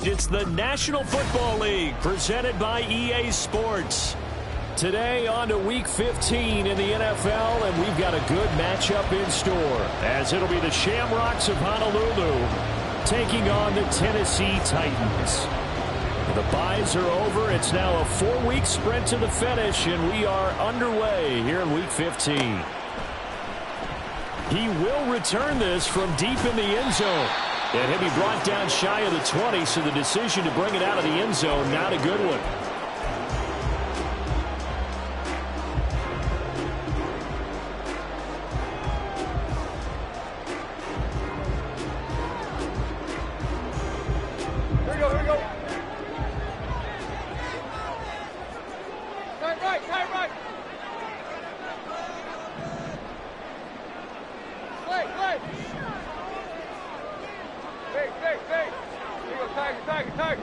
It's the National Football League presented by EA Sports. Today on to Week 15 in the NFL, and we've got a good matchup in store, as it'll be the Shamrocks of Honolulu taking on the Tennessee Titans. The byes are over. It's now a 4-week sprint to the finish, and we are underway here in Week 15. He will return this from deep in the end zone. And he'll be brought down shy of the 20, so the decision to bring it out of the end zone, not a good one. Here we go, here we go. Time right, time right. Play. Hey. Here you go, Tiger.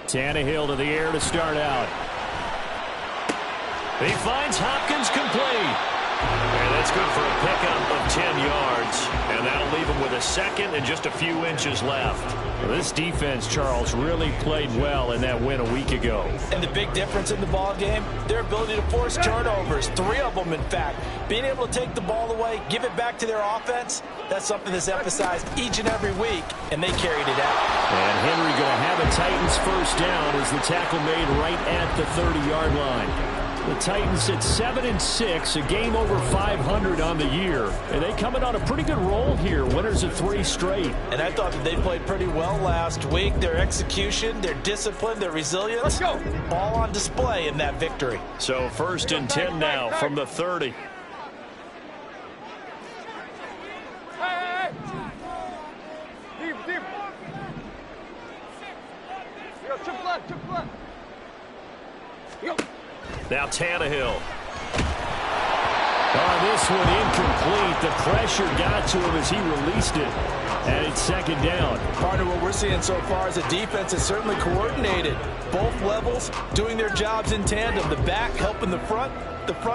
Tannehill to the air to start out. He finds Hopkins complete. And that's good for a pickup of 10 yards. And that'll leave him with a second and just a few inches left. Well, this defense, Charles, really played well in that win a week ago. And the big difference in the ball game, their ability to force turnovers, 3 of them, in fact. Being able to take the ball away, give it back to their offense, that's something that's emphasized each and every week, and they carried it out. And Henry going to have a Titans first down as the tackle made right at the 30-yard line. The Titans at 7-6, a game over 500 on the year. And they coming on a pretty good roll here, winners of 3 straight. And I thought that they played pretty well last week. Their execution, their discipline, their resilience, all on display in that victory. So 1st and 10 now from the 30. Hey. Deep. Yo, chip left. Yo. Now Tannehill. This one incomplete. The pressure got to him as he released it. And it's 2nd down. Partner, what we're seeing so far is the defense is certainly coordinated. Both levels doing their jobs in tandem. The back helping the front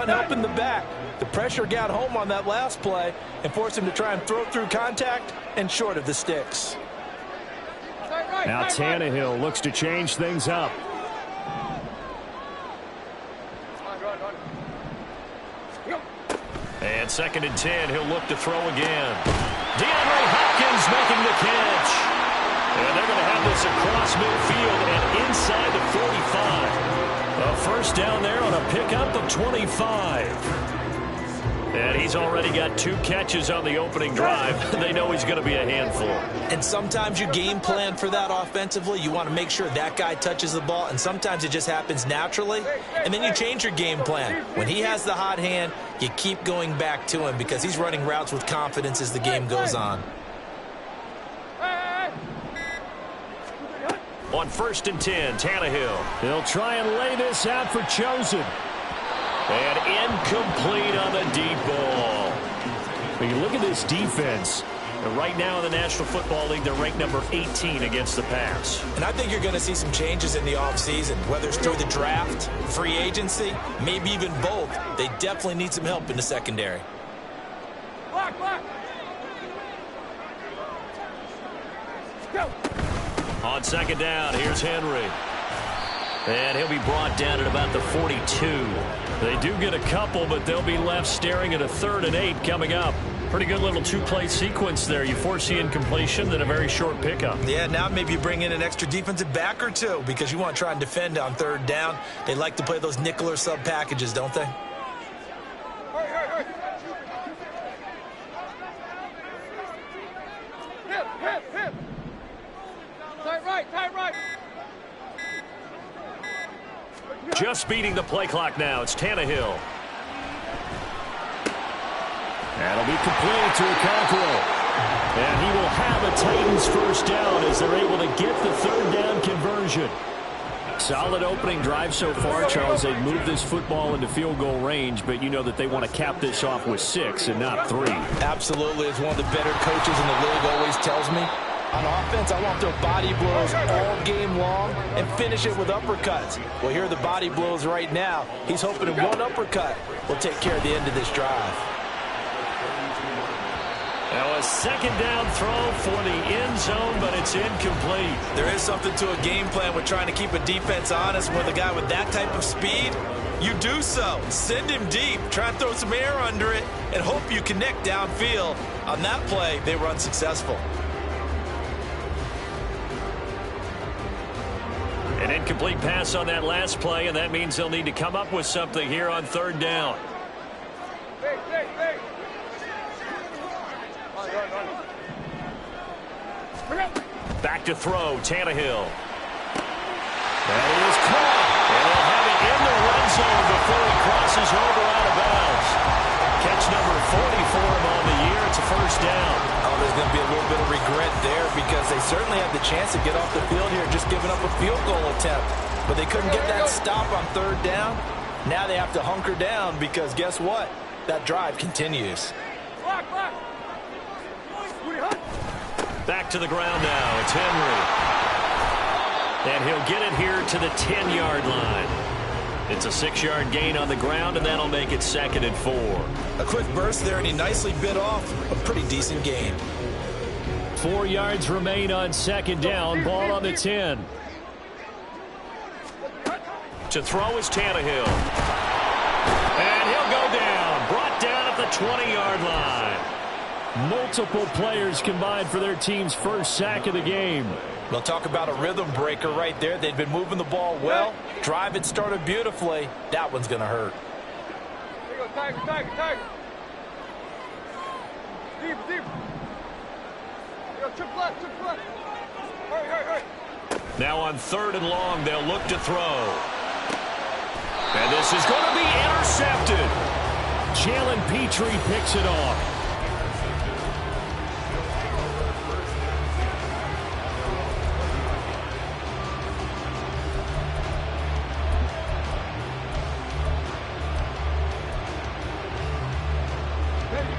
helping the back. The pressure got home on that last play and forced him to try and throw through contact and short of the sticks. Now Tannehill looks to change things up. And 2nd and 10, he'll look to throw again. DeAndre Hopkins making the catch. And they're going to have this across midfield and inside the 45. A first down there on a pickup of 25. And he's already got 2 catches on the opening drive. They know he's going to be a handful. And sometimes you game plan for that offensively. You want to make sure that guy touches the ball, and sometimes it just happens naturally. And then you change your game plan. When he has the hot hand, you keep going back to him because he's running routes with confidence as the game goes on. On 1st and 10, Tannehill. He'll try and lay this out for Chosen. And incomplete on the deep ball. When you look at this defense, right now in the National Football League, they're ranked number 18 against the pass. And I think you're going to see some changes in the offseason, whether it's through the draft, free agency, maybe even both. They definitely need some help in the secondary. Block. Go. On 2nd down, here's Henry. And he'll be brought down at about the 42. They do get a couple, but they'll be left staring at a 3rd and 8 coming up. Pretty good little 2-play sequence there. You force the incompletion, then a very short pickup. Yeah, now maybe you bring in an extra defensive back or 2 because you want to try and defend on 3rd down. They like to play those nickel or sub packages, don't they? Hurry. Hip. Time right. Just beating the play clock now. It's Tannehill. That'll be complete to Okonkwo. And he will have a Titans first down as they're able to get the 3rd down conversion. Solid opening drive so far, Charles. They've moved this football into field goal range, but you know that they want to cap this off with 6 and not 3. Absolutely. As one of the better coaches in the league always tells me, on offense, I want their body blows all game long and finish it with uppercuts. Well, here are the body blows right now. He's hoping in one uppercut will take care of the end of this drive. Now a second down throw for the end zone, but it's incomplete. There is something to a game plan with trying to keep a defense honest. With a guy with that type of speed, you do so. Send him deep. Try and throw some air under it and hope you connect downfield. On that play, they were unsuccessful. An incomplete pass on that last play, and that means they'll need to come up with something here on third down. Back to throw, Tannehill. That is caught. And they'll have it in the red zone before he crosses over out of bounds. Catch number 40 for him on the year. It's a first down. Oh, there's going to be a little bit of regret there because they certainly had the chance to get off the field here, just giving up a field goal attempt. But they couldn't get that stop on third down. Now they have to hunker down because guess what? That drive continues. Back to the ground now. It's Henry. And he'll get it here to the 10-yard line. It's a 6-yard gain on the ground, and that'll make it 2nd and 4. A quick burst there, and he nicely bit off a pretty decent gain. 4 yards remain on second down. Ball on the 10. To throw is Tannehill. And he'll go down. Brought down at the 20-yard line. Multiple players combined for their team's first sack of the game. We'll talk about a rhythm breaker right there. They've been moving the ball well. Drive it started beautifully. That one's going to hurt. There you go, Tiger. Deep. Chip left. Hurry. Now on 3rd and long, they'll look to throw. And this is going to be intercepted. Jalen Petrie picks it off.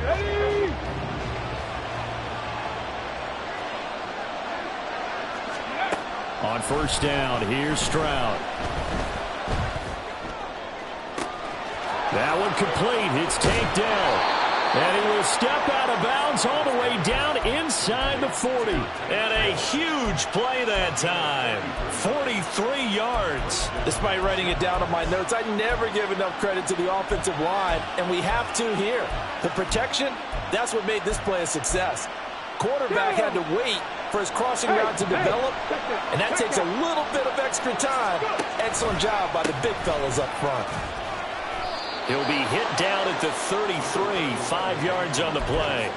Ready. On first down, here's Stroud. That one complete. It's Tank Dell. And he will step out of bounds all the way down inside the 40. And a huge play that time. 43 yards. Despite writing it down on my notes, I never give enough credit to the offensive line, and we have to here. The protection, that's what made this play a success. Quarterback had to wait for his crossing route to develop, and that takes a little bit of extra time. Excellent job by the big fellas up front. He'll be hit down at the 33, 5 yards on the play.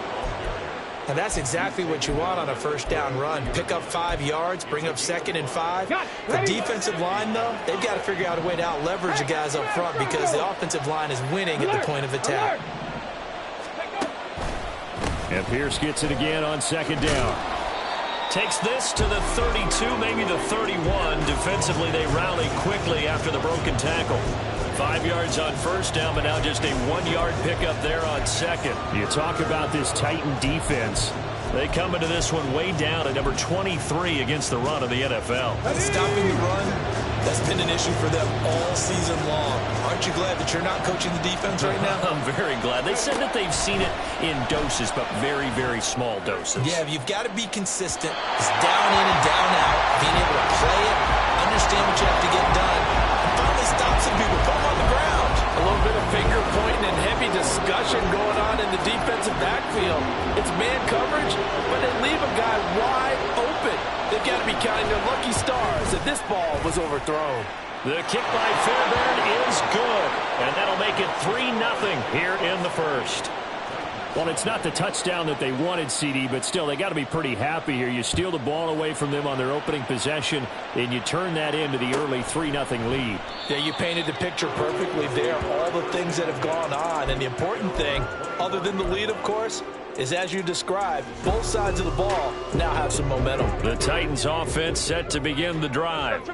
And that's exactly what you want on a first down run. Pick up 5 yards, bring up 2nd and 5. The defensive line, though, they've got to figure out a way to out-leverage the guys up front because the offensive line is winning at the point of attack. And Pierce gets it again on 2nd down. Takes this to the 32, maybe the 31. Defensively, they rally quickly after the broken tackle. 5 yards on first down, but now just a 1-yard pickup there on 2nd. You talk about this Titan defense. They come into this one way down at number 23 against the run of the NFL. Stopping the run, that's been an issue for them all season long. Aren't you glad that you're not coaching the defense right now? I'm very glad. They said that they've seen it in doses, but very, very small doses. Yeah, you've got to be consistent. It's down in and down out. Being able to play it, understand what you have to get done, and finally stop some people. Put them on the ground. A little bit of finger pointing and heavy discussion going on in the defensive backfield. It's man coverage, but they leave a guy wide open. They've got to be counting their lucky stars that this ball was overthrown. The kick by Fairbairn is good, and that'll make it 3-0 here in the first. Well, it's not the touchdown that they wanted, CD, but still, they got to be pretty happy here. You steal the ball away from them on their opening possession, and you turn that into the early 3-0 lead. Yeah, you painted the picture perfectly there. All the things that have gone on, and the important thing, other than the lead, of course, is as you described, both sides of the ball now have some momentum. The Titans offense set to begin the drive.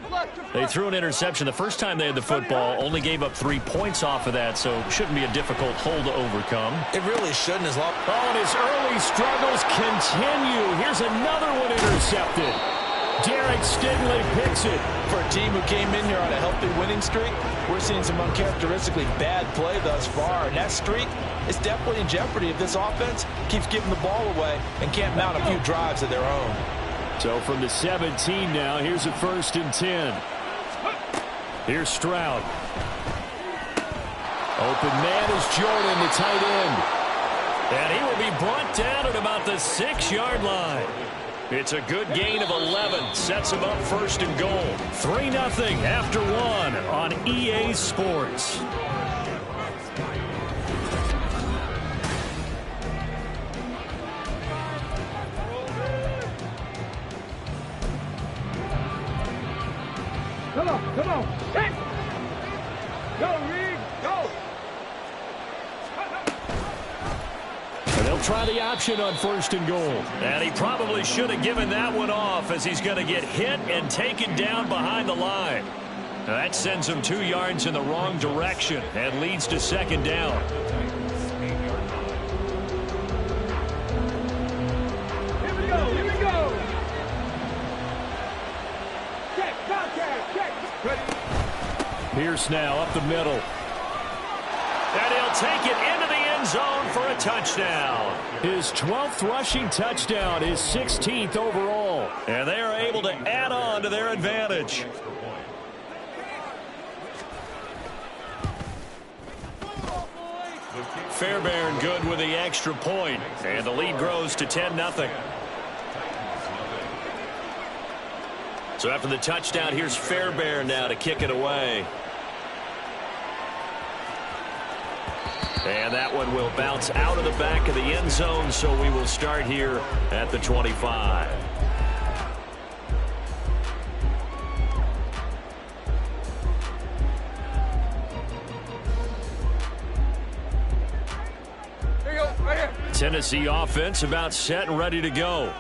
They threw an interception the first time they had the football, only gave up 3 points off of that, so it shouldn't be a difficult hole to overcome. It really shouldn't as long. Oh, and his early struggles continue. Here's another one intercepted. Derek Stingley picks it. For a team who came in here on a healthy winning streak, we're seeing some uncharacteristically bad play thus far, and that streak is definitely in jeopardy if this offense keeps giving the ball away and can't mount a few drives of their own. So from the 17 now, here's a 1st and 10. Here's Stroud. Open man is Jordan, the tight end. And he will be brought down at about the 6-yard line. It's a good gain of 11. Sets him up 1st and goal. 3-0 after 1 on EA Sports. Come on. Hey! Go, Reed, go! And they'll try the option on 1st and goal. And he probably should have given that one off, as he's going to get hit and taken down behind the line. Now that sends him 2 yards in the wrong direction and leads to 2nd down. Here we go! Check, contact, check! Ready? Pierce now up the middle. And he'll take it into the end zone for a touchdown. His 12th rushing touchdown, his 16th overall. And they are able to add on to their advantage. Fairbairn good with the extra point. And the lead grows to 10-0. So after the touchdown, here's Fairbairn now to kick it away. And that one will bounce out of the back of the end zone, so we will start here at the 25. Here you go, right here. Tennessee offense about set and ready to go.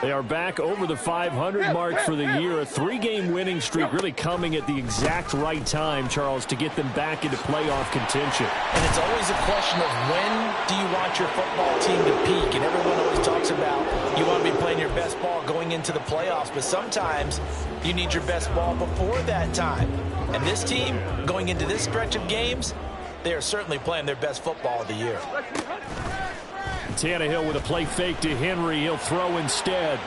They are back over the 500 mark for the year. A 3-game winning streak really coming at the exact right time, Charles, to get them back into playoff contention. And it's always a question of when do you want your football team to peak? And everyone always talks about you want to be playing your best ball going into the playoffs, but sometimes you need your best ball before that time. And this team, going into this stretch of games, they are certainly playing their best football of the year. Tannehill with a play fake to Henry. He'll throw instead.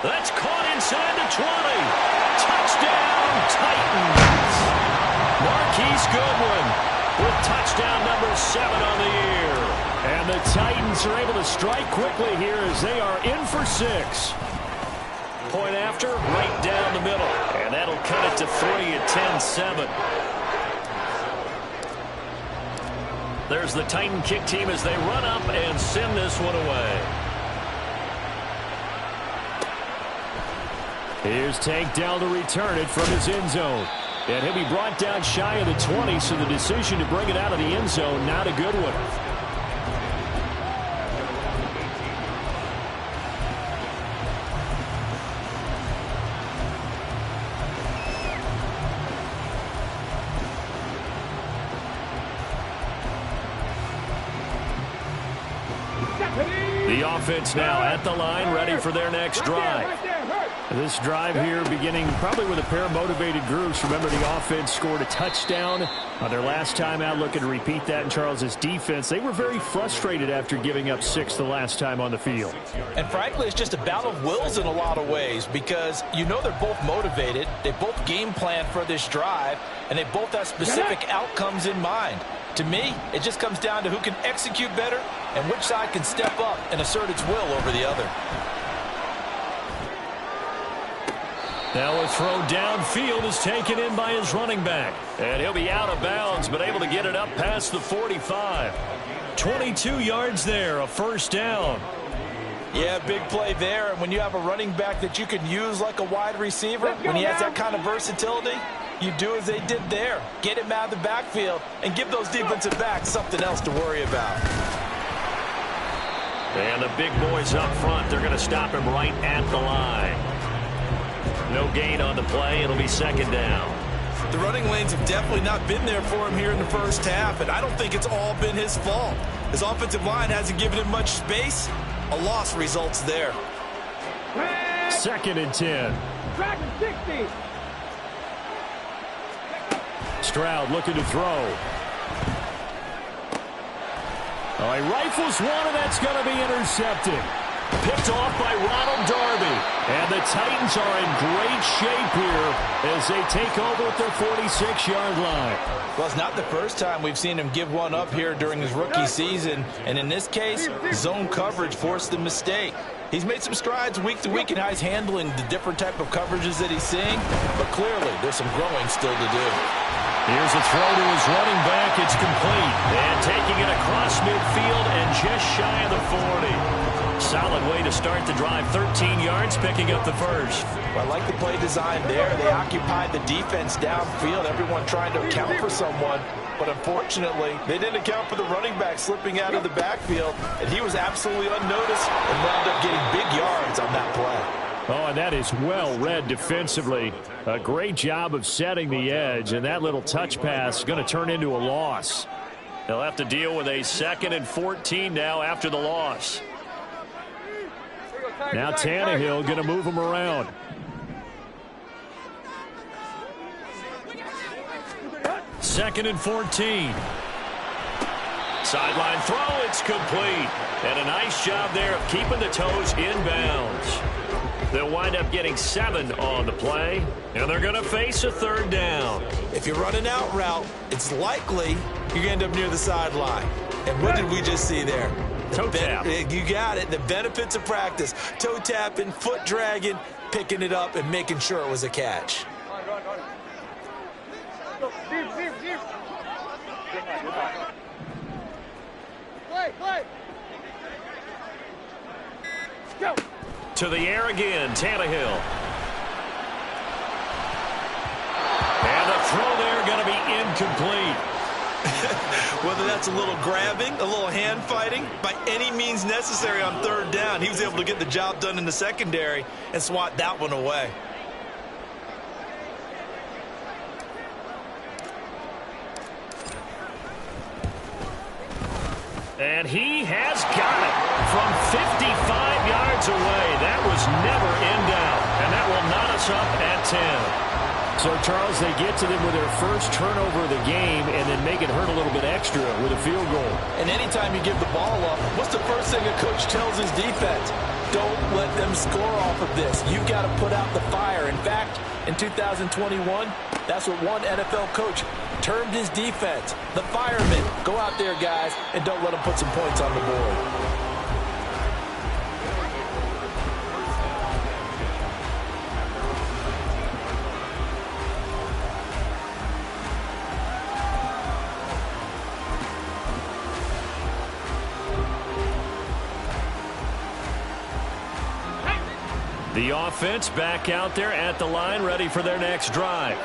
That's caught inside the 20. Touchdown, Titans. Marquise Goodwin with touchdown number 7 on the year. And the Titans are able to strike quickly here as they are in for 6. Point after, right down the middle. And that'll cut it to 3 at 10-7. There's the Titan kick team as they run up and send this one away. Here's Tank Dell to return it from his end zone. And he'll be brought down shy of the 20, so the decision to bring it out of the end zone, not a good one. The offense now at the line, ready for their next drive. This drive here beginning probably with a pair of motivated groups. Remember, the offense scored a touchdown on their last time out. Looking to repeat that in Charles's defense. They were very frustrated after giving up 6 the last time on the field. And frankly, it's just a battle of wills in a lot of ways, because you know they're both motivated. They both game plan for this drive, and they both have specific outcomes in mind. To me, it just comes down to who can execute better and which side can step up and assert its will over the other. Now a throw downfield is taken in by his running back. And he'll be out of bounds, but able to get it up past the 45. 22 yards there, a 1st down. Yeah, big play there. And when you have a running back that you can use like a wide receiver, when he has that kind of versatility, you do as they did there. Get him out of the backfield and give those defensive backs something else to worry about. And the big boys up front, they're going to stop him right at the line. No gain on the play. It'll be 2nd down. The running lanes have definitely not been there for him here in the first half, and I don't think it's all been his fault. His offensive line hasn't given him much space. A loss results there. 2nd and 10. Tracking 60. Stroud looking to throw. Oh, he rifles one, and that's going to be intercepted. Picked off by Ronald Darby. And the Titans are in great shape here as they take over at their 46-yard line. Well, it's not the first time we've seen him give one up here during his rookie season. And in this case, zone coverage forced the mistake. He's made some strides week to week in how he's handling the different type of coverages that he's seeing. But clearly, there's some growing still to do. Here's a throw to his running back. It's complete. And taking it across midfield and just shy of the 40. Solid way to start the drive. 13 yards, picking up the first. Well, I like the play design there. They occupied the defense downfield. Everyone trying to account for someone. But unfortunately, they didn't account for the running back slipping out of the backfield. And he was absolutely unnoticed and wound up getting big yards on that play. Oh, and that is well read defensively. A great job of setting the edge, and that little touch pass is going to turn into a loss. They'll have to deal with a 2nd and 14 now after the loss. Now Tannehill going to move him around. Second and 14. Sideline throw, it's complete. And a nice job there of keeping the toes in bounds. They'll wind up getting 7 on the play, and they're going to face a 3rd down. If you're running out route, it's likely you're going to end up near the sideline. And what did we just see there? Toe tap. You got it. The benefits of practice. Toe tapping, foot dragging, picking it up, and making sure it was a catch. Play. Go. To the air again, Tannehill. And the throw there going to be incomplete. Whether that's a little grabbing, a little hand fighting, by any means necessary on 3rd down, he was able to get the job done in the secondary and swat that one away. And he has got it from 55 yards away. That was never in doubt, and that will knot us up at 10. So, Charles, they get to them with their first turnover of the game and then make it hurt a little bit extra with a field goal. And anytime you give the ball up, what's the first thing a coach tells his defense? Don't let them score off of this. You've got to put out the fire. In fact, in 2021, that's what one NFL coach termed his defense. The firemen. Go out there, guys, and don't let them put some points on the board. The offense back out there at the line, ready for their next drive.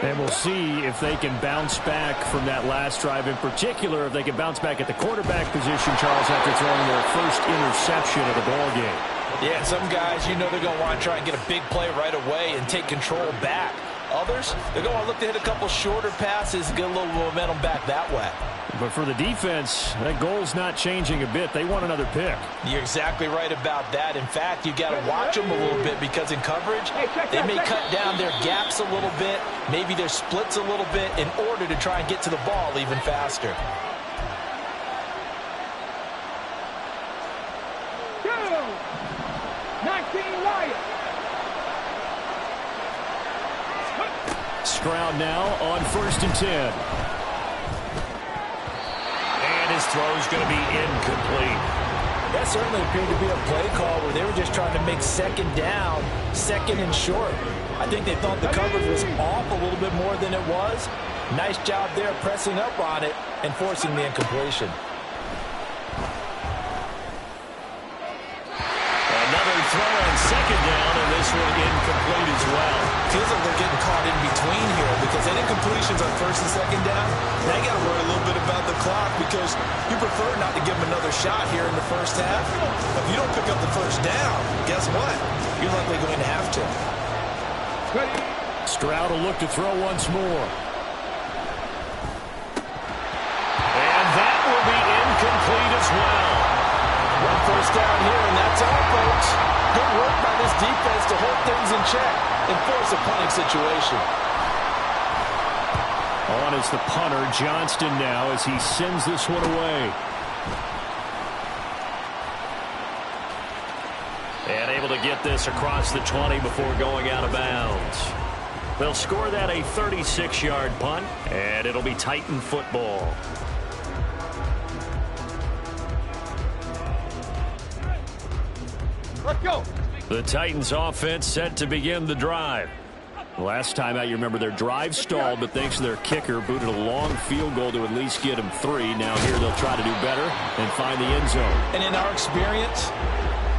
And we'll see if they can bounce back from that last drive. In particular, if they can bounce back at the quarterback position, Charles, after throwing their first interception of the ball game. Yeah, some guys, you know they're going to want to try and get a big play right away and take control back. Others, they're going to look to hit a couple shorter passes and get a little momentum back that way. But for the defense, that goal's not changing a bit. They want another pick. You're exactly right about that. In fact, you've got to watch them a little bit because in coverage, they may cut down their gaps a little bit, maybe their splits a little bit in order to try and get to the ball even faster. 19 Lions. Stroud now on 1st and 10. And his throw's going to be incomplete. That certainly appeared to be a play call where they were just trying to make 2nd down, 2nd and short. I think they thought the coverage was off a little bit more than it was. Nice job there pressing up on it and forcing the incompletion. Another throw on 2nd down, and this one incomplete as well. Feels like they're getting caught in between here because any incompletions on 1st and 2nd down, they got to worry a little bit about the clock because you prefer not to give them another shot here in the first half. If you don't pick up the 1st down, guess what? You're likely going to have to. Stroud will look to throw once more. And that will be incomplete as well. One 1st down here, and that's all, folks. Good work by this defense to hold things in check and force a punting situation. On is the punter, Johnston, now as he sends this one away. And able to get this across the 20 before going out of bounds. They'll score that a 36-yard punt, and it'll be Titan football. Let's go. The Titans offense set to begin the drive. Last time out, you remember their drive stalled, but thanks to their kicker, booted a long field goal to at least get them 3. Now here they'll try to do better and find the end zone. And in our experience,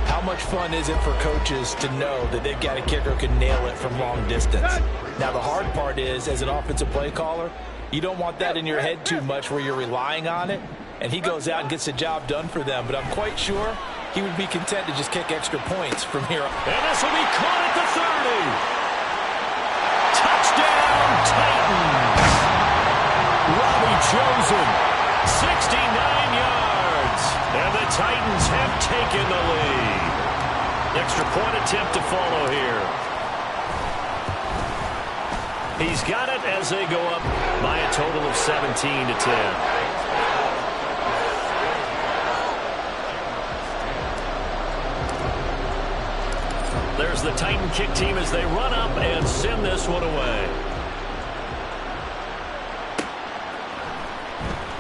how much fun is it for coaches to know that they've got a kicker who can nail it from long distance? Now, the hard part is, as an offensive play caller, you don't want that in your head too much where you're relying on it, and he goes out and gets the job done for them. But I'm quite sure he would be content to just kick extra points from here. And this will be caught at the 30. Touchdown, Titans. Robbie Chosen, 69 yards. And the Titans have taken the lead. Extra point attempt to follow here. He's got it as they go up by a total of 17-10. There's the Titan kick team as they run up and send this one away.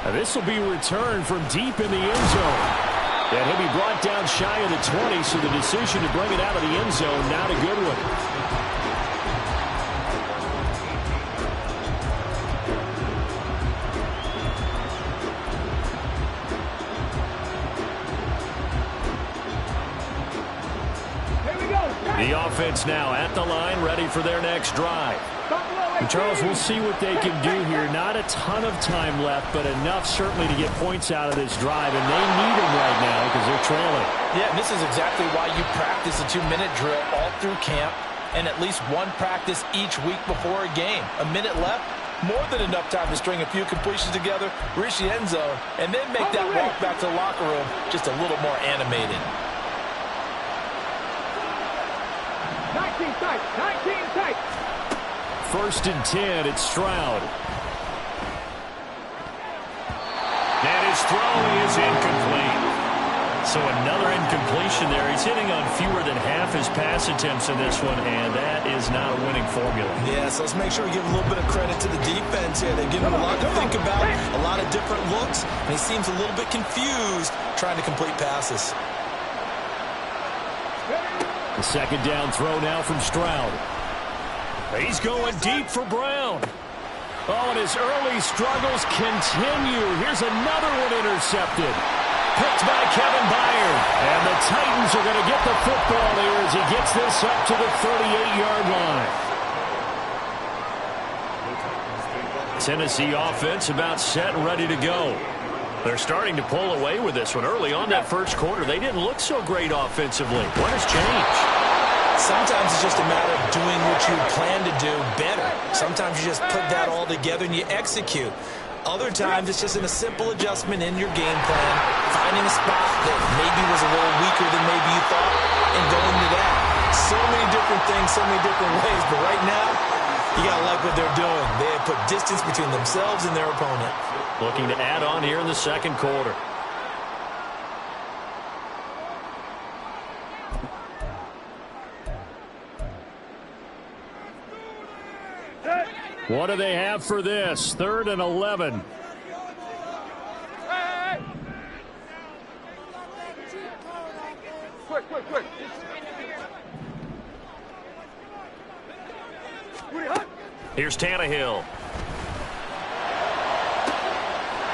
And this will be returned from deep in the end zone. And he'll be brought down shy of the 20, so the decision to bring it out of the end zone, not a good one. The offense now at the line, ready for their next drive. And Charles, we'll see what they can do here. Not a ton of time left, but enough certainly to get points out of this drive, and they need them right now because they're trailing. Yeah, and this is exactly why you practice a 2-minute drill all through camp and at least one practice each week before a game. A minute left, more than enough time to string a few completions together, reach the end zone, and then make that walk back to the locker room just a little more animated. 19 tight, 19 tight. 1st and 10, it's Stroud. And his throw is incomplete. So another incompletion there. He's hitting on fewer than half his pass attempts in this one, and that is not a winning formula. Yeah, so let's make sure we give a little bit of credit to the defense here. They give him a lot to think about, a lot of different looks, and he seems a little bit confused trying to complete passes. The 2nd down throw now from Stroud. He's going deep for Brown. Oh, and his early struggles continue. Here's another one intercepted. Picked by Kevin Byard. And the Titans are going to get the football here as he gets this up to the 38-yard line. Tennessee offense about set and ready to go. They're starting to pull away with this one. Early on that first quarter, they didn't look so great offensively. What has changed? Sometimes it's just a matter of doing what you plan to do better. Sometimes you just put that all together and you execute. Other times it's just a simple adjustment in your game plan, finding a spot that maybe was a little weaker than maybe you thought, and going to that. So many different things, so many different ways, but right now, you got to like what they're doing. They have put distance between themselves and their opponent. Looking to add on here in the second quarter. What do they have for this? 3rd and 11. Hey! Quick, quick, quick. Here's Tannehill.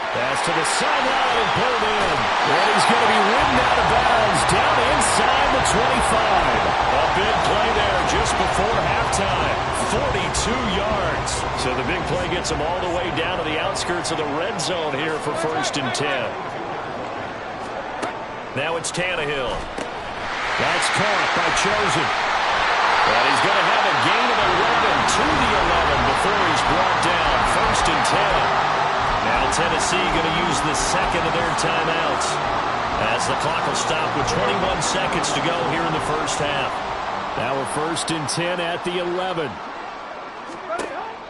Pass to the sideline and pulled in. And he's going to be ridden out of bounds down inside the 25. A big play there just before halftime. 42 yards. So the big play gets them all the way down to the outskirts of the red zone here for 1st and 10. Now it's Tannehill. That's caught by Chosen. And he's going to have a gain of 11 to the 11 before he's brought down. 1st and 10. Now Tennessee going to use the second of their timeouts as the clock will stop with 21 seconds to go here in the first half. Now we're 1st and 10 at the 11.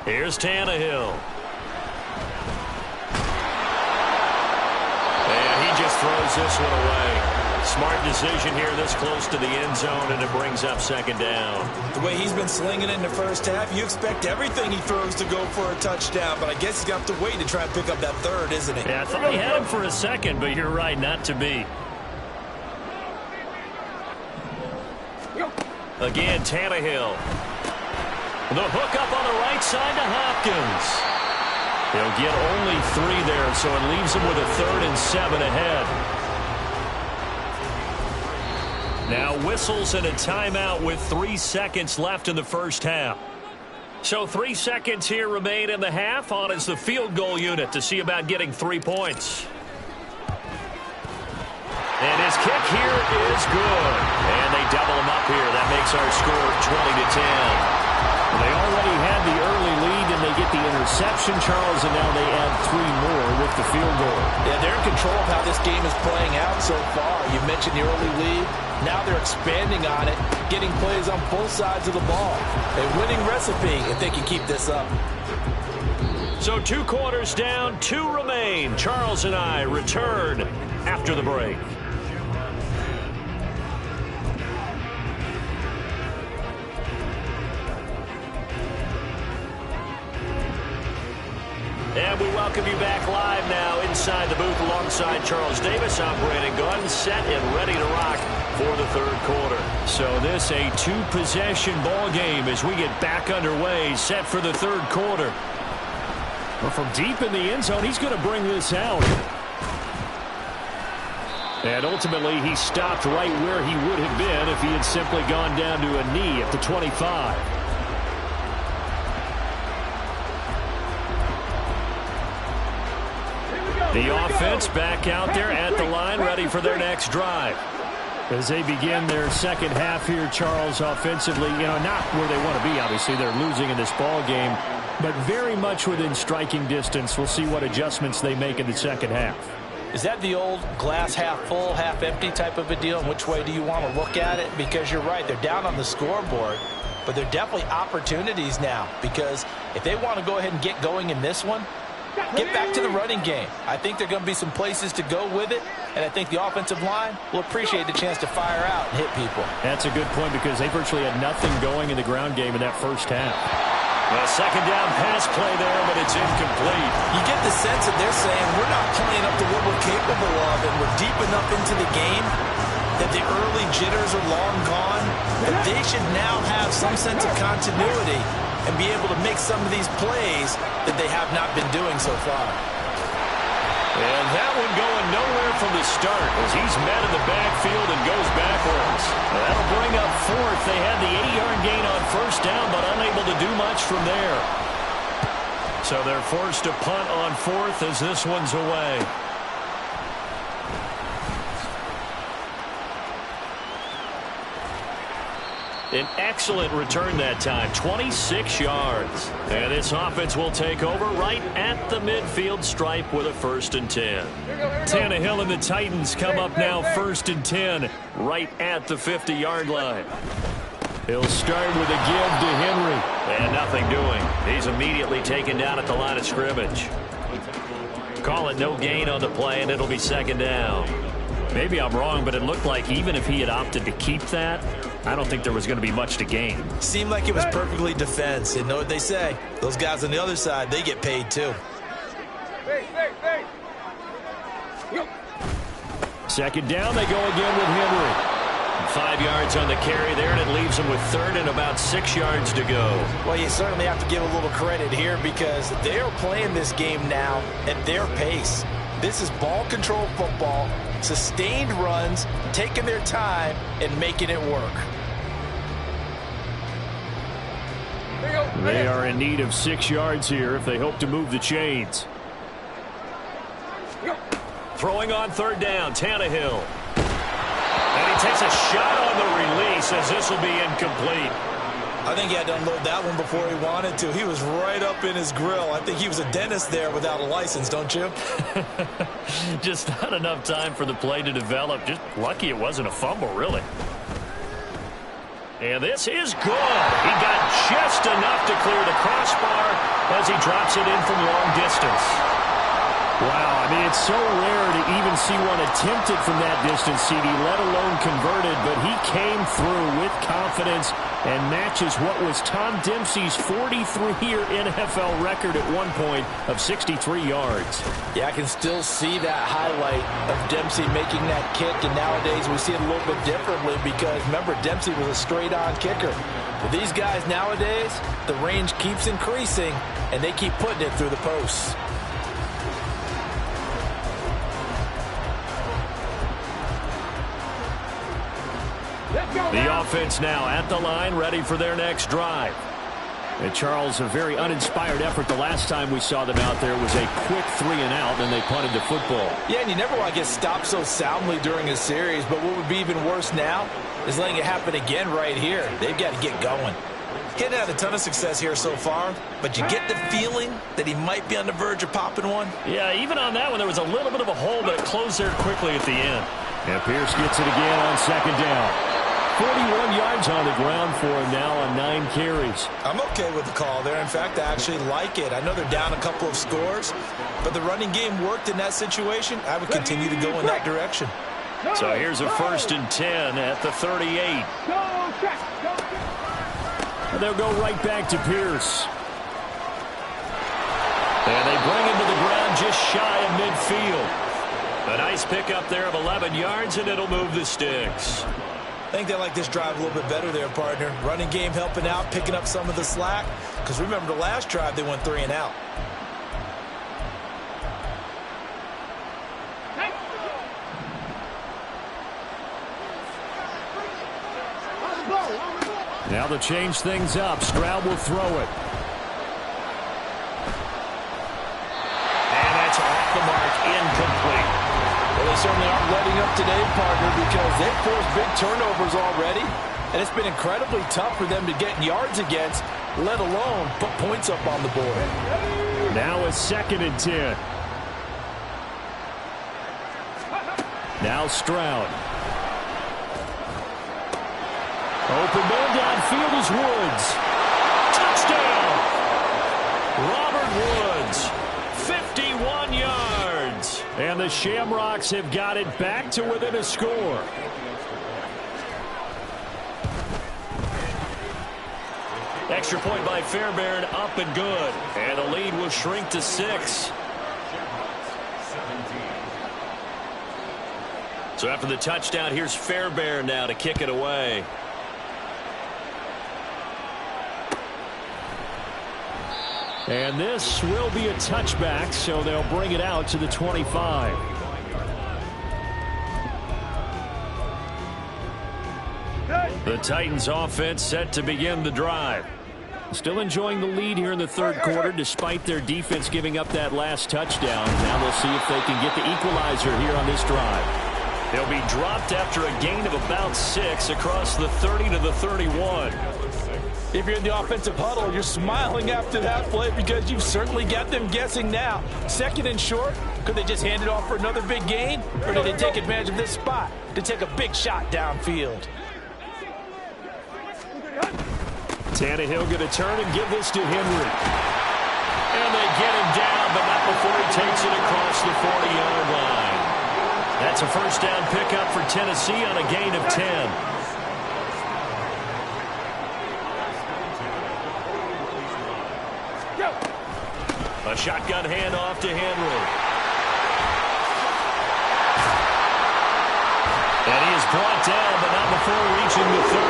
Here's Tannehill. And he just throws this one away. Smart decision here this close to the end zone, and it brings up 2nd down. The way he's been slinging it in the first half, you expect everything he throws to go for a touchdown, but I guess he's got to wait to try and pick up that 3rd, isn't he? Yeah, I thought he had him for a second, but you're right, not to be. Again, Tannehill. The hook up on the right side to Hopkins. He'll get only 3 there, so it leaves him with a 3rd and 7 ahead. Now whistles and a timeout with 3 seconds left in the first half. So 3 seconds here remain in the half. On is the field goal unit to see about getting 3 points. And his kick here is good. And they double him up here. That makes our score 20-10. They already had the early lead, and they get the interception, Charles, and now they add 3 more with the field goal. Yeah, they're in control of how this game is playing out so far. You mentioned the early lead. Now they're expanding on it, getting plays on both sides of the ball. A winning recipe if they can keep this up. So 2 quarters down, 2 remain. Charles and I return after the break. And we welcome you back live now inside the booth alongside Charles Davis. I'm Brandon Gordon, set and ready to rock for the 3rd quarter. So this a 2-possession ball game as we get back underway, set for the 3rd quarter. Well, from deep in the end zone, he's going to bring this out. And ultimately, he stopped right where he would have been if he had simply gone down to a knee at the 25. The offense back out there at the line, ready for their next drive. As they begin their 2nd half here, Charles, offensively, not where they want to be. Obviously, they're losing in this ball game, but very much within striking distance. We'll see what adjustments they make in the 2nd half. Is that the old glass half full, half empty type of a deal? And which way do you want to look at it? Because you're right, they're down on the scoreboard, but they're definitely opportunities now. Because if they want to go ahead and get going in this one, get back to the running game. I think there are going to be some places to go with it, and I think the offensive line will appreciate the chance to fire out and hit people. That's a good point because they virtually had nothing going in the ground game in that first half. A 2nd down pass play there, but it's incomplete. You get the sense that they're saying we're not playing up to what we're capable of, and we're deep enough into the game that the early jitters are long gone, that they should now have some sense of continuity and be able to make some of these plays that they have not been doing so far. And that one going nowhere from the start as he's met in the backfield and goes backwards. That'll bring up 4th. They had the 8-yard gain on 1st down, but unable to do much from there. So they're forced to punt on 4th as this one's away. An excellent return that time, 26 yards. And this offense will take over right at the midfield stripe with a 1st and 10. Tannehill and the Titans come up now 1st and 10 right at the 50-yard line. He'll start with a give to Henry. And nothing doing. He's immediately taken down at the line of scrimmage. Call it no gain on the play, and it'll be 2nd down. Maybe I'm wrong, but it looked like even if he had opted to keep that, I don't think there was going to be much to gain. Seemed like it was perfectly defense. You know what they say. Those guys on the other side, they get paid too. 2nd down, they go again with Henry. 5 yards on the carry there, and it leaves them with 3rd and about 6 yards to go. Well, you certainly have to give a little credit here because they are playing this game now at their pace. This is ball control football, sustained runs, taking their time, and making it work. They are in need of 6 yards here if they hope to move the chains. Throwing on 3rd down, Tannehill. And he takes a shot on the release as this will be incomplete. I think he had to unload that one before he wanted to. He was right up in his grill. I think he was a dentist there without a license, don't you? Just not enough time for the play to develop. Just lucky it wasn't a fumble, really. And this is good. He got just enough to clear the crossbar as he drops it in from long distance. Wow, I mean, it's so rare to even see one attempted from that distance, CD, let alone converted, but he came through with confidence and matches what was Tom Dempsey's 43-year NFL record at one point of 63 yards. Yeah, I can still see that highlight of Dempsey making that kick, and nowadays we see it a little bit differently because, remember, Dempsey was a straight-on kicker. But these guys nowadays, the range keeps increasing, and they keep putting it through the posts. The offense now at the line, ready for their next drive. And Charles, a very uninspired effort. The last time we saw them out there was a quick 3-and-out, and they punted the football. Yeah, and you never want to get stopped so soundly during a series, but what would be even worse now is letting it happen again right here. They've got to get going. He hadn't had a ton of success here so far, but you get the feeling that he might be on the verge of popping one. Yeah, even on that one, there was a little bit of a hole, but it closed there quickly at the end. And Pierce gets it again on second down. 41 yards on the ground for him now on 9 carries. I'm okay with the call there. In fact, I actually like it. I know they're down a couple of scores, but the running game worked in that situation. I would continue to go in that direction. So here's a 1st and 10 at the 38. And they'll go right back to Pierce. And they bring him to the ground just shy of midfield. A nice pickup there of 11 yards, and it'll move the sticks. I think they like this drive a little bit better there, partner. Running game helping out, picking up some of the slack. Because remember, the last drive, they went 3-and-out. Now to change things up, Stroud will throw it. And that's off the mark, incomplete. Well, they certainly aren't letting up today, partner, because they've forced big turnovers already, and it's been incredibly tough for them to get yards against, let alone put points up on the board. Now a 2nd and 10. Now Stroud. Open man downfield is Woods. Touchdown! Robert Woods, 51 yards. And the Shamrocks have got it back to within a score. Extra point by Fairbairn, up and good. And the lead will shrink to 6. So after the touchdown, here's Fairbairn now to kick it away. And this will be a touchback, so they'll bring it out to the 25. The Titans offense set to begin the drive. Still enjoying the lead here in the 3rd quarter, despite their defense giving up that last touchdown. Now they'll see if they can get the equalizer here on this drive. They'll be dropped after a gain of about 6 across the 30 to the 31. If you're in the offensive huddle, you're smiling after that play because you've certainly got them guessing now. 2nd and short, could they just hand it off for another big gain? Or did they take advantage of this spot to take a big shot downfield? Tannehill going to turn and give this to Henry. And they get him down, but not before he takes it across the 40-yard line. That's a 1st down pickup for Tennessee on a gain of 10. A shotgun handoff to Henry. And he is brought down, but not before reaching the 30.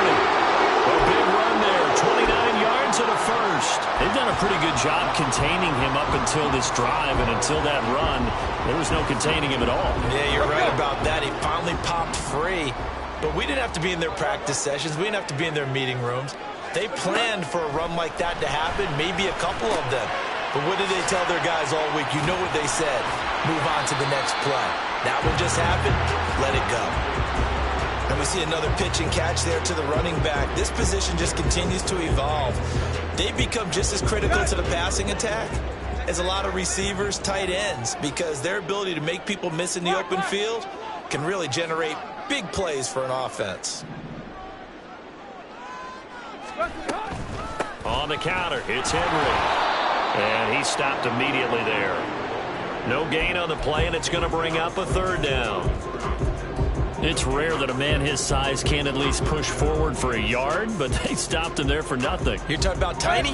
A big run there, 29 yards and a 1st. They've done a pretty good job containing him up until this drive, and until that run, there was no containing him at all. Yeah, you're right about that. He finally popped free. But we didn't have to be in their practice sessions. We didn't have to be in their meeting rooms. They planned for a run like that to happen, maybe a couple of them. But what did they tell their guys all week? You know what they said. Move on to the next play. That one just happened. Let it go. And we see another pitch and catch there to the running back. This position just continues to evolve. They become just as critical to the passing attack as a lot of receivers, tight ends, because their ability to make people miss in the open field can really generate big plays for an offense. On the counter, it's Henry. And he stopped immediately there. No gain on the play, and it's going to bring up a third down. It's rare that a man his size can at least push forward for a yard, but they stopped him there for nothing. You're talking about Tiny?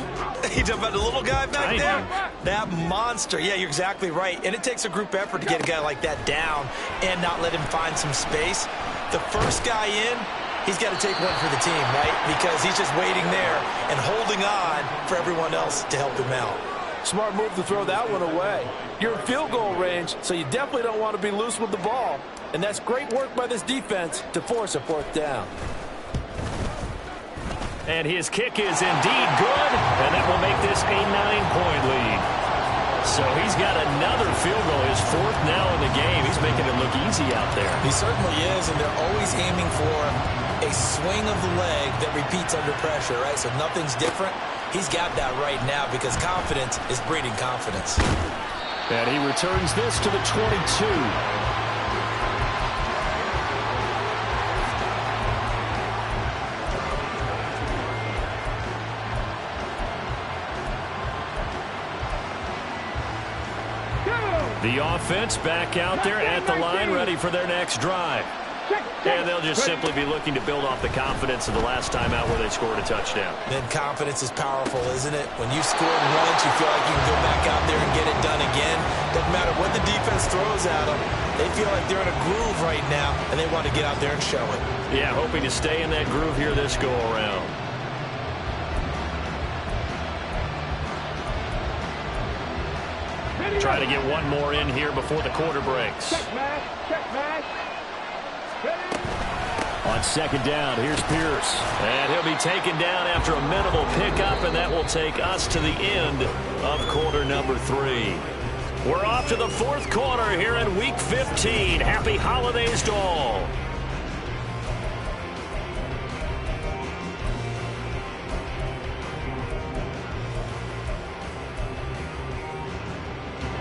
You're talking about the little guy back there? That monster. Yeah, you're exactly right. And it takes a group effort to get a guy like that down and not let him find some space. The first guy in, he's got to take one for the team, right? Because he's just waiting there and holding on for everyone else to help him out. Smart move to throw that one away. You're in field goal range, so you definitely don't want to be loose with the ball. And that's great work by this defense to force a fourth down. And his kick is indeed good, and that will make this a 9-point lead. So he's got another field goal, his fourth now in the game. He's making it look easy out there. He certainly is, and they're always aiming for a swing of the leg that repeats under pressure, right? So nothing's different. He's got that right now because confidence is breeding confidence. And he returns this to the 22. The offense back out there at the line, ready for their next drive. And they'll just simply be looking to build off the confidence of the last time out where they scored a touchdown. And confidence is powerful, isn't it? When you scored once, you feel like you can go back out there and get it done again. Doesn't matter what the defense throws at them. They feel like they're in a groove right now, and they want to get out there and show it. Yeah, hoping to stay in that groove here this go-around. Try to get one more in here before the quarter breaks. Check match. On second down, here's Pierce. And he'll be taken down after a minimal pickup, and that will take us to the end of quarter number 3. We're off to the fourth quarter here in Week 15. Happy holidays to all.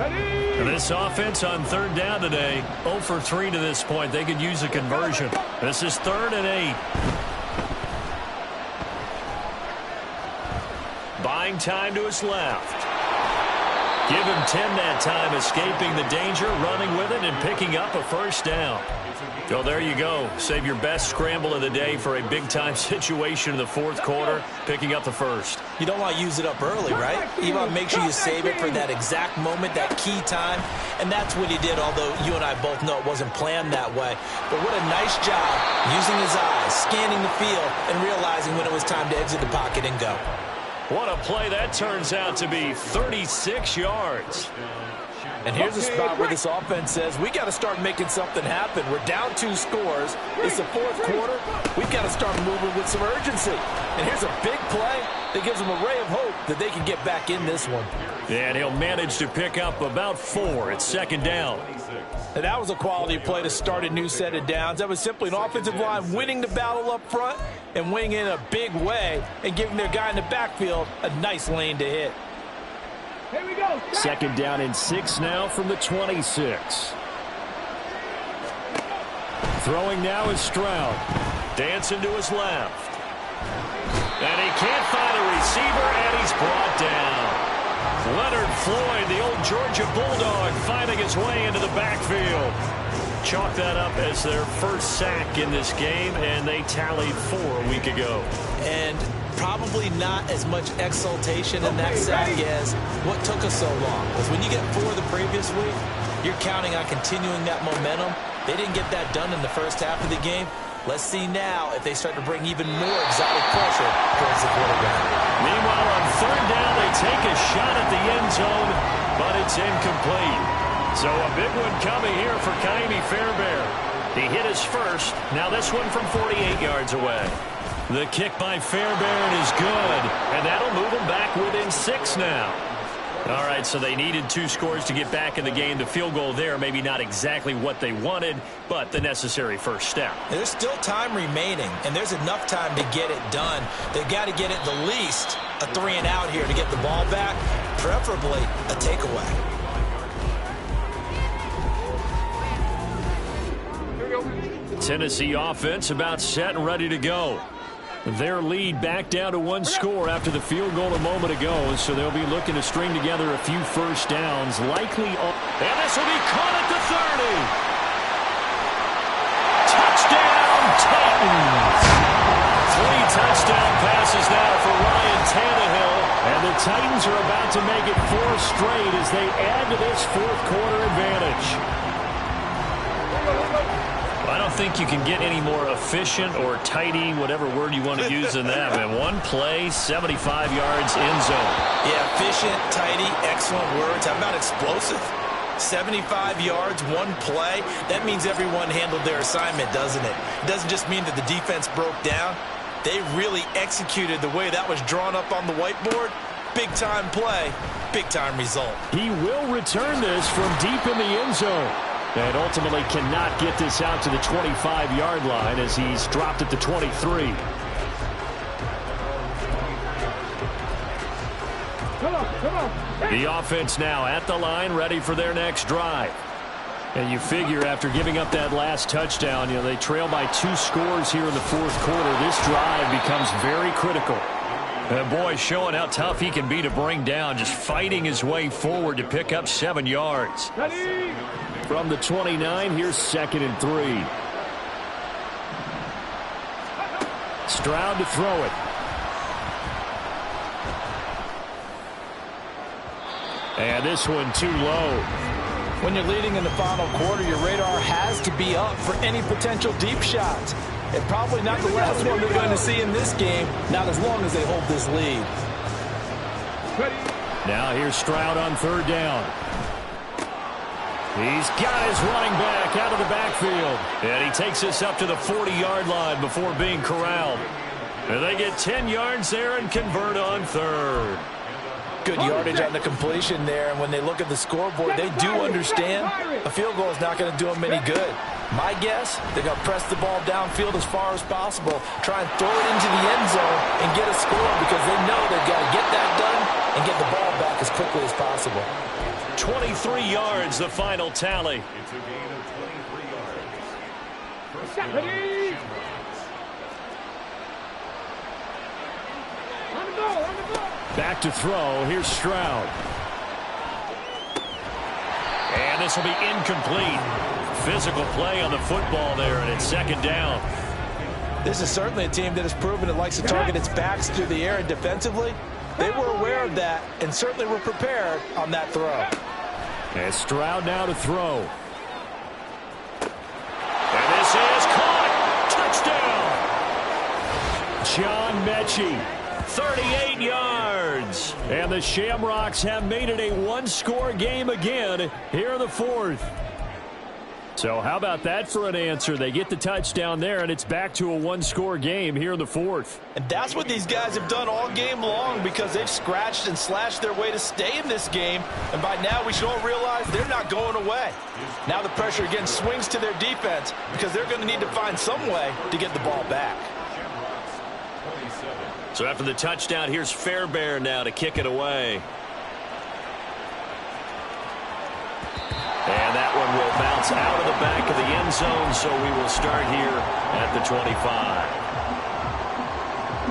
And this offense on third down today, 0 for 3 to this point. They could use a conversion. This is 3rd and 8. Buying time to his left. Give him 10 that time, escaping the danger, running with it, and picking up a first down. So there you go. Save your best scramble of the day for a big-time situation in the fourth quarter, picking up the first. You don't want to use it up early, right? You want to make sure you save it for that exact moment, that key time. And that's what he did, although you and I both know it wasn't planned that way. But what a nice job using his eyes, scanning the field, and realizing when it was time to exit the pocket and go. What a play that turns out to be, 36 yards. And here's a spot where this offense says, we got to start making something happen. We're down 2 scores. It's the fourth quarter. We've got to start moving with some urgency. And here's a big play that gives them a ray of hope that they can get back in this one. And he'll manage to pick up about 4 at second down. And that was a quality play to start a new set of downs. That was simply an offensive line winning the battle up front and winning in a big way and giving their guy in the backfield a nice lane to hit. Here we go. Second down and 6 now from the 26. Throwing now is Stroud. Dancing to his left. And he can't find a receiver, and he's brought down. Leonard Floyd, the old Georgia Bulldog, finding his way into the backfield. Chalk that up as their first sack in this game, and they tallied 4 a week ago. And probably not as much exultation in that sack as what took us so long. Because when you get 4 the previous week, you're counting on continuing that momentum. They didn't get that done in the first half of the game. Let's see now if they start to bring even more exotic pressure towards the quarterback. Meanwhile, on third down, they take a shot at the end zone, but it's incomplete. So a big one coming here for Kaimi Fairbairn. He hit his first. Now this one from 48 yards away. The kick by Fairbairn is good, and that'll move them back within 6 now. All right, so they needed 2 scores to get back in the game. The field goal there, maybe not exactly what they wanted, but the necessary first step. There's still time remaining, and there's enough time to get it done. They've got to get it the least a 3 and out here to get the ball back, preferably a takeaway. Tennessee offense about set and ready to go. Their lead back down to one score after the field goal a moment ago, so they'll be looking to string together a few first downs, likely. And this will be caught at the 30. Touchdown, Titans! 3 touchdown passes now for Ryan Tannehill, and the Titans are about to make it 4 straight as they add to this fourth quarter advantage. I don't think you can get any more efficient or tidy, whatever word you want to use in that. Man, one play, 75 yards, end zone. Yeah, efficient, tidy, excellent words. How about explosive? 75 yards, one play. That means everyone handled their assignment, doesn't it? It doesn't just mean that the defense broke down. They really executed the way that was drawn up on the whiteboard. Big-time play, big-time result. He will return this from deep in the end zone. And ultimately cannot get this out to the 25-yard line as he's dropped at the 23. The offense now at the line, ready for their next drive. And you figure after giving up that last touchdown, they trail by 2 scores here in the fourth quarter. This drive becomes very critical. And boy, showing how tough he can be to bring down, just fighting his way forward to pick up 7 yards. From the 29, here's 2nd and 3. Stroud to throw it. And this one too low. When you're leading in the final quarter, your radar has to be up for any potential deep shots. And probably not the last one they're going to see in this game, not as long as they hold this lead. Now here's Stroud on 3rd down. He's got his running back out of the backfield. And he takes this up to the 40-yard line before being corralled. And they get 10 yards there and convert on 3rd. Good yardage on the completion there. And when they look at the scoreboard, they do understand a field goal is not going to do them any good. My guess, they're going to press the ball downfield as far as possible, try and throw it into the end zone and get a score because they know they've got to get that done and get the ball back as quickly as possible. 23 yards, the final tally. It's a gain of 23 yards. Back to throw. Here's Stroud. And this will be incomplete. Physical play on the football there, and it's 2nd down. This is certainly a team that has proven it likes to target its backs through the air, and defensively, they were aware of that and certainly were prepared on that throw. And Stroud now to throw. And this is caught. Touchdown. John Mechie, 38 yards. And the Shamrocks have made it a one-score game again here in the fourth. So how about that for an answer? They get the touchdown there, and it's back to a one-score game here in the fourth. And that's what these guys have done all game long because they've scratched and slashed their way to stay in this game. And by now, we should all realize they're not going away. Now the pressure again swings to their defense because they're going to need to find some way to get the ball back. So after the touchdown, here's Fairbairn now to kick it away. And that one will bounce out of the back of the end zone, so we will start here at the 25.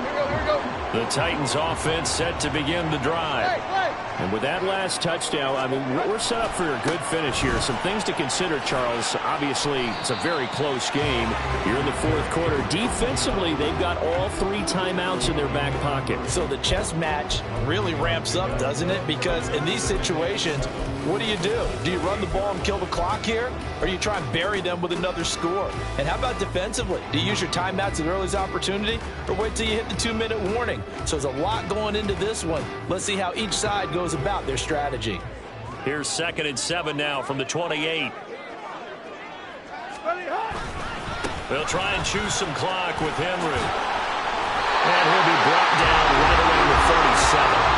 Here we go. The Titans offense set to begin the drive. And with that last touchdown, I mean, we're set up for a good finish here. Some things to consider, Charles. Obviously, it's a very close game here in the fourth quarter. Defensively, they've got all 3 timeouts in their back pocket. So the chess match really ramps up, doesn't it? Because in these situations, what do? Do you run the ball and kill the clock here? Or do you try and bury them with another score? And how about defensively? Do you use your timeouts at earliest opportunity? Or wait till you hit the 2-minute warning? So there's a lot going into this one. Let's see how each side goes about their strategy. Here's 2nd and 7 now from the 28. They'll try and choose some clock with Henry. And he'll be brought down right around the 37.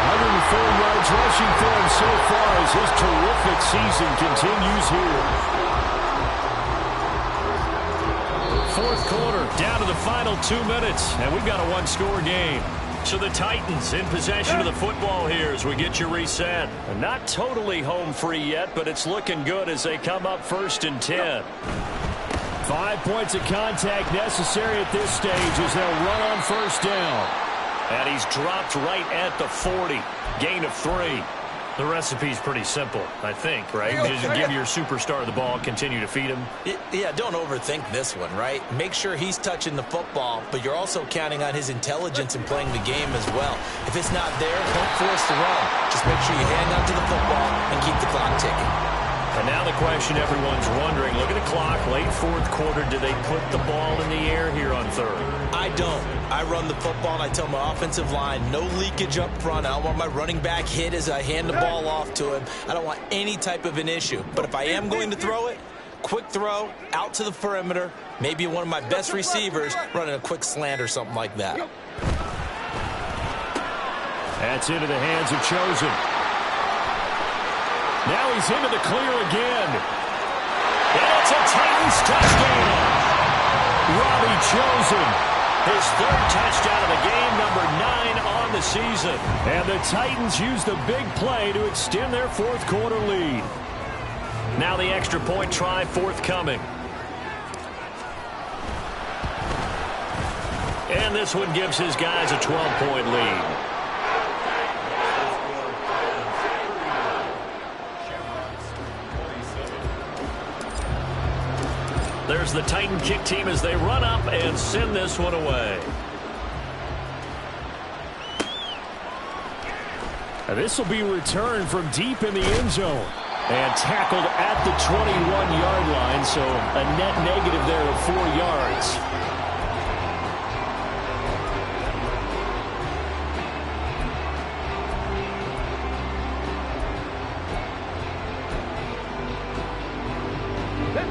104 yards rushing for him so far as his terrific season continues here. Fourth quarter, down to the final 2 minutes, and we've got a one-score game. So the Titans in possession of the football here as we get you reset. Not totally home free yet, but it's looking good as they come up 1st and 10. 5 points of contact necessary at this stage as they'll run on first down. And he's dropped right at the 40. Gain of 3. The recipe's pretty simple, I think, right? Just give your superstar the ball, continue to feed him. Yeah, don't overthink this one, right? Make sure he's touching the football, but you're also counting on his intelligence in playing the game as well. If it's not there, don't force the run. Just make sure you hang on to the football and keep the clock ticking. And now the question everyone's wondering, look at the clock, late fourth quarter, do they put the ball in the air here on third? I don't. I run the football and I tell my offensive line, no leakage up front. I don't want my running back hit as I hand the ball off to him. I don't want any type of an issue. But if I am going to throw it, quick throw, out to the perimeter, maybe one of my best receivers running a quick slant or something like that. That's into the hands of Chosen. Now he's into the clear again. And it's a Titans touchdown. Robbie Chosen, his third touchdown of the game, number 9 on the season. And the Titans use the big play to extend their fourth quarter lead. Now the extra point try forthcoming. And this one gives his guys a 12-point lead. There's the Titan kick team as they run up and send this one away. This will be returned from deep in the end zone. And tackled at the 21-yard line, so a net negative there of 4 yards.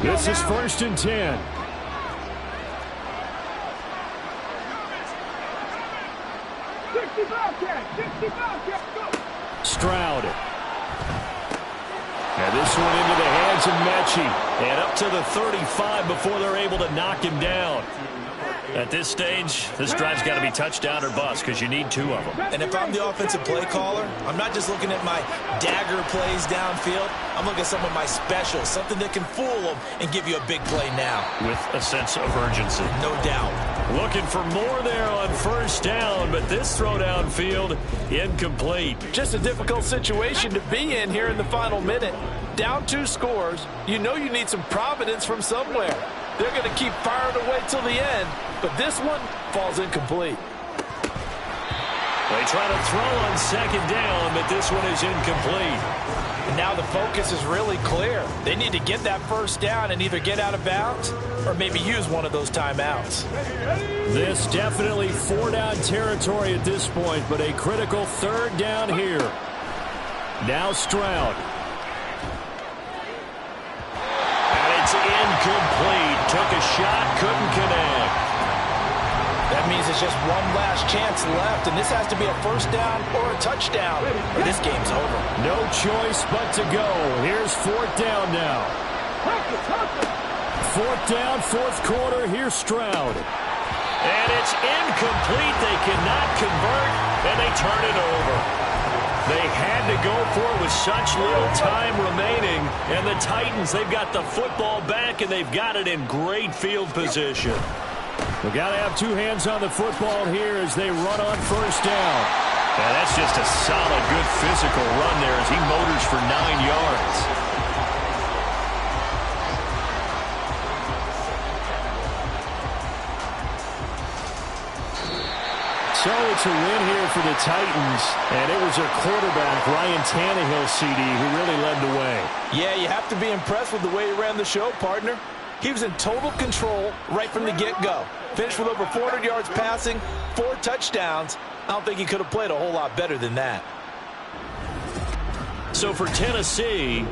This is 1st and 10. Stroud. And this one into the hands of Mechie. And up to the 35 before they're able to knock him down. At this stage, this drive's got to be touchdown or bust because you need 2 of them. And if I'm the offensive play caller, I'm not just looking at my dagger plays downfield. I'm looking at some of my specials, something that can fool them and give you a big play now. With a sense of urgency. No doubt. Looking for more there on first down, but this throw downfield incomplete. Just a difficult situation to be in here in the final minute. Down 2 scores. You know you need some providence from somewhere. They're going to keep firing away till the end, but this one falls incomplete. They try to throw on second down, but this one is incomplete. And now the focus is really clear. They need to get that first down and either get out of bounds or maybe use one of those timeouts. This definitely 4-down territory at this point, but a critical 3rd down here. Now Stroud. It's incomplete. Took a shot, couldn't connect. That means it's just one last chance left, and this has to be a first down or a touchdown, or this game's over. No choice but to go. Here's 4th down now. 4th down, 4th quarter. Here's Stroud. And it's incomplete. They cannot convert, and they turn it over. They had to go for it with such little time remaining. And the Titans, they've got the football back, and they've got it in great field position. We've got to have 2 hands on the football here as they run on first down. And that's just a solid, good physical run there as he motors for 9 yards. So it's a win here for the Titans, and it was their quarterback, Ryan Tannehill, CD, who really led the way. Yeah, you have to be impressed with the way he ran the show, partner. He was in total control right from the get-go. Finished with over 400 yards passing, 4 touchdowns. I don't think he could have played a whole lot better than that. So for Tennessee,